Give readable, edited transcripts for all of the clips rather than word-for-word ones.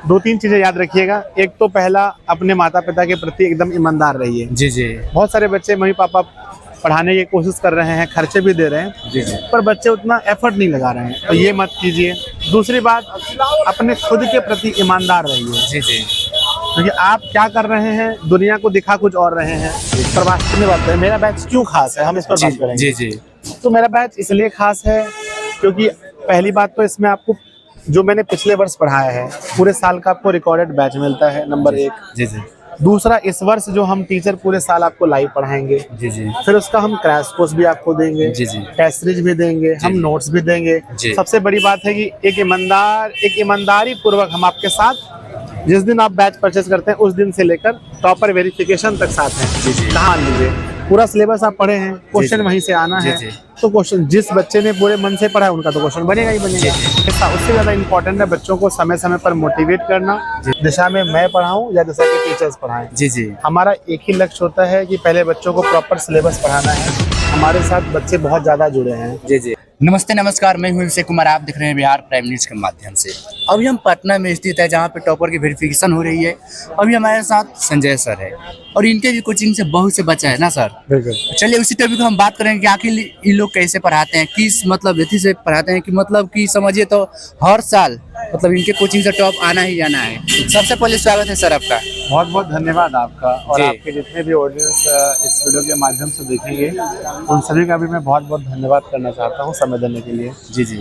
दो तीन चीजें याद रखिएगा। एक तो पहला, अपने माता पिता के प्रति एकदम ईमानदार रहिए। जी जी। बहुत सारे बच्चे मम्मी पापा पढ़ाने की कोशिश कर रहे हैं, खर्चे भी दे रहे हैं, जी जी। पर बच्चे उतना एफर्ट नहीं लगा रहे हैं, तो ये मत कीजिए। दूसरी बात, अपने खुद के प्रति ईमानदार रहिए। जी जी। क्योंकि आप क्या कर रहे हैं, दुनिया को दिखा कुछ और रहे हैं। पर वास्तव में बात है, मेरा बैच क्यों खास है, हम इस पर बात करेंगे। जी जी। तो मेरा बैच इसलिए खास है क्योंकि पहली बात तो इसमें आपको जो मैंने पिछले वर्ष पढ़ाया है पूरे साल का आपको रिकॉर्डेड बैच मिलता है, नंबर 1। जी जी। दूसरा, इस वर्ष जो हम टीचर पूरे साल आपको लाइव पढ़ाएंगे, जी जी। फिर उसका हम क्रैश कोर्स भी आपको देंगे, जी जी। टेस्ट सीरीज भी देंगे, हम नोट्स भी देंगे। सबसे बड़ी बात है कि एक ईमानदारी पूर्वक हम आपके साथ, जिस दिन आप बैच परचेज करते हैं उस दिन से लेकर टॉपर वेरिफिकेशन तक साथ हैं। जी जी। कहाँ लीजिए, पूरा सिलेबस आप पढ़े हैं, क्वेश्चन वहीं से आना है। तो क्वेश्चन जिस बच्चे ने पूरे मन से पढ़ा है उनका तो क्वेश्चन बनेगा ही बनेगा। उससे ज्यादा इंपॉर्टेंट है बच्चों को समय समय पर मोटिवेट करना, दिशा में मैं पढ़ाऊं या दिशा के टीचर्स पढ़ाएं। जी जी। हमारा एक ही लक्ष्य होता है कि पहले बच्चों को प्रॉपर सिलेबस पढ़ाना है। हमारे साथ बच्चे बहुत ज्यादा जुड़े हैं। जी जी। नमस्ते नमस्कार, मैं हूं अभिषेक कुमार, आप देख रहे हैं बिहार प्राइम न्यूज के माध्यम से। अभी हम पटना में स्थित है जहां पे टॉपर की वेरिफिकेशन हो रही है। अभी हमारे साथ संजय सर है और इनके भी कोचिंग से बहुत से बच्चे हैं ना सर। बिल्कुल। चलिए उसी टॉपिक को हम बात करेंगे कि आखिर ये लोग कैसे पढ़ाते हैं, किस मतलब विधि से पढ़ाते हैं, कि मतलब कि समझिए तो हर साल मतलब इनके कोचिंग से टॉप आना ही आना है। सबसे पहले स्वागत है सर आपका। बहुत बहुत धन्यवाद आपका, और आपके जितने भी ऑडियंस इस वीडियो के माध्यम से देखेंगे उन सभी का भी मैं बहुत बहुत धन्यवाद करना चाहता हूँ समय देने के लिए। जी जी।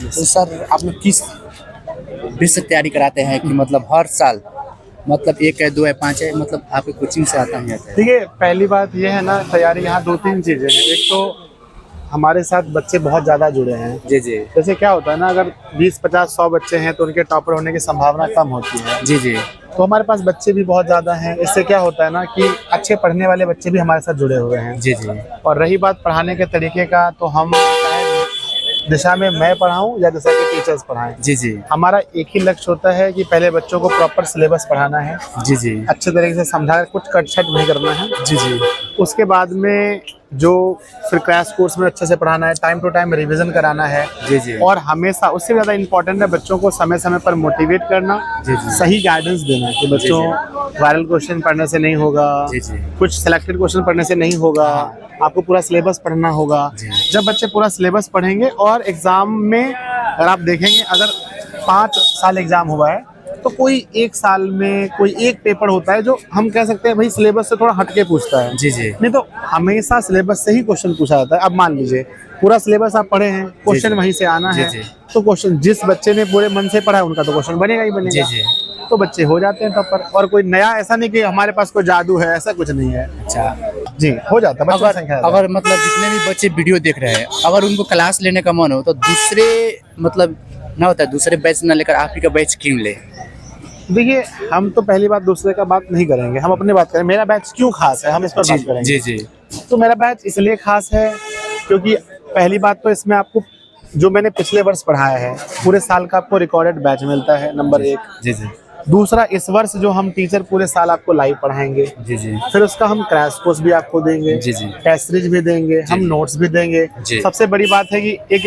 तो सर आप लोग किस विषय से तैयारी कराते हैं कि मतलब हर साल मतलब 1 है 2 है 5 है, मतलब आपके कोचिंग से आता है? देखिए, पहली बात यह है ना, तैयारी यहाँ 2-3 चीज़ें हैं। एक तो हमारे साथ बच्चे बहुत ज़्यादा जुड़े हैं। जी जी। जैसे क्या होता है ना, अगर 20, 50, 100 बच्चे हैं तो उनके टॉपर होने की संभावना कम होती है। जी जी। तो हमारे पास बच्चे भी बहुत ज़्यादा हैं। इससे क्या होता है ना कि अच्छे पढ़ने वाले बच्चे भी हमारे साथ जुड़े हुए हैं। जी जी। और रही बात पढ़ाने के तरीके का, तो हम दिशा में मैं पढ़ाऊं या दिशा के टीचर्स पढ़ाएं। जी जी। हमारा एक ही लक्ष्य होता है कि पहले बच्चों को प्रॉपर सिलेबस पढ़ाना है। जी जी। अच्छे तरीके से समझा, कुछ कट छट नहीं करना है। जी जी। उसके बाद में जो फिर क्रैश कोर्स में अच्छे से पढ़ाना है, टाइम टू टाइम रिवीजन कराना है। जी जी। और हमेशा उससे ज़्यादा इम्पोर्टेंट है बच्चों को समय समय पर मोटिवेट करना। जी जी। सही गाइडेंस देना कि बच्चों वायरल क्वेश्चन पढ़ने से नहीं होगा, जी जी। कुछ सिलेक्टेड क्वेश्चन पढ़ने से नहीं होगा, आपको पूरा सिलेबस पढ़ना होगा। जब बच्चे पूरा सिलेबस पढ़ेंगे और एग्जाम में अगर आप देखेंगे, अगर 5 साल एग्जाम हुआ है तो कोई 1 साल में कोई एक पेपर होता है जो हम कह सकते हैं भाई सिलेबस से थोड़ा हटके पूछता है। जी जी। नहीं तो हमेशा सिलेबस से ही क्वेश्चन पूछा जाता है। अब मान लीजिए पूरा सिलेबस आप पढ़े हैं, क्वेश्चन वहीं से आना है। तो क्वेश्चन जिस बच्चे ने पूरे मन से पढ़ा है उनका तो क्वेश्चन बनेगा ही बनेगा। जी जी। तो बच्चे हो जाते हैं टॉपर। और कोई नया ऐसा नहीं कि हमारे पास कोई जादू है, ऐसा कुछ नहीं है। अच्छा जी, हो जाता है। अगर मतलब जितने भी बच्चे वीडियो देख रहे हैं, अगर उनको क्लास लेने का मन हो तो दूसरे मतलब ना होता है, दूसरे बैच ना लेकर आप ही का बैच क्यों ले? देखिए, हम तो पहली बात दूसरे का बात नहीं करेंगे, हम अपनी बात करें। मेरा बैच क्यों खास है, हम इस पर बात करेंगे। जी जी। तो मेरा बैच इसलिए खास है क्योंकि पहली बात तो इसमें आपको जो मैंने पिछले वर्ष पढ़ाया है पूरे साल का आपको रिकॉर्डेड बैच मिलता है, नंबर 1। जी जी। दूसरा, इस वर्ष जो हम टीचर पूरे साल आपको लाइव पढ़ाएंगे, जी जी। फिर उसका हम क्रैश कोर्स भी आपको देंगे। जी जी। टेस्ट सीरीज भी देंगे, हम नोट्स भी देंगे। सबसे बड़ी बात है कि एक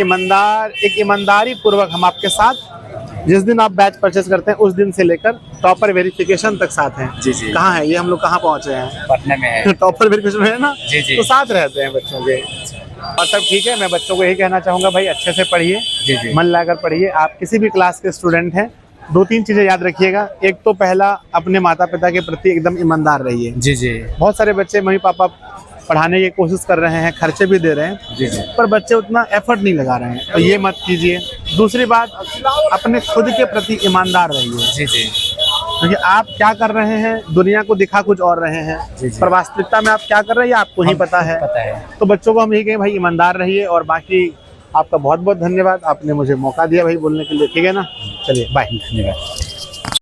ईमानदारी पूर्वक हम आपके साथ, जिस दिन आप बैच परचेज करते हैं उस दिन से लेकर टॉपर वेरिफिकेशन तक साथ हैं। जी जी। कहाँ है ये, हम लोग कहाँ पहुँचे हैं? पटना में है। टॉपर वेरिफिकेशन है ना। जी जी। तो साथ रहते हैं बच्चों के। और सब ठीक है। मैं बच्चों को यही कहना चाहूँगा, भाई अच्छे से पढ़िए, जी जी। मन लगाकर पढ़िए। आप किसी भी क्लास के स्टूडेंट हैं, 2-3 चीजें याद रखिएगा। एक तो पहला, अपने माता पिता के प्रति एकदम ईमानदार रहिए। जी जी। बहुत सारे बच्चे मम्मी पापा पढ़ाने की कोशिश कर रहे हैं, खर्चे भी दे रहे हैं, जी जी। पर बच्चे उतना एफर्ट नहीं लगा रहे हैं, तो ये मत कीजिए। दूसरी बात, अपने खुद के प्रति ईमानदार रहिए। जी जी। क्योंकि आप क्या कर रहे हैं, दुनिया को दिखा कुछ और रहे हैं, पर वास्तविकता में आप क्या कर रहे हैं आपको ही पता है। तो बच्चों को हम यही कहें, भाई ईमानदार रहिए। और बाकी आपका बहुत बहुत धन्यवाद, आपने मुझे मौका दिया भाई बोलने के लिए। ठीक है ना, चलिए बाय। धन्यवाद।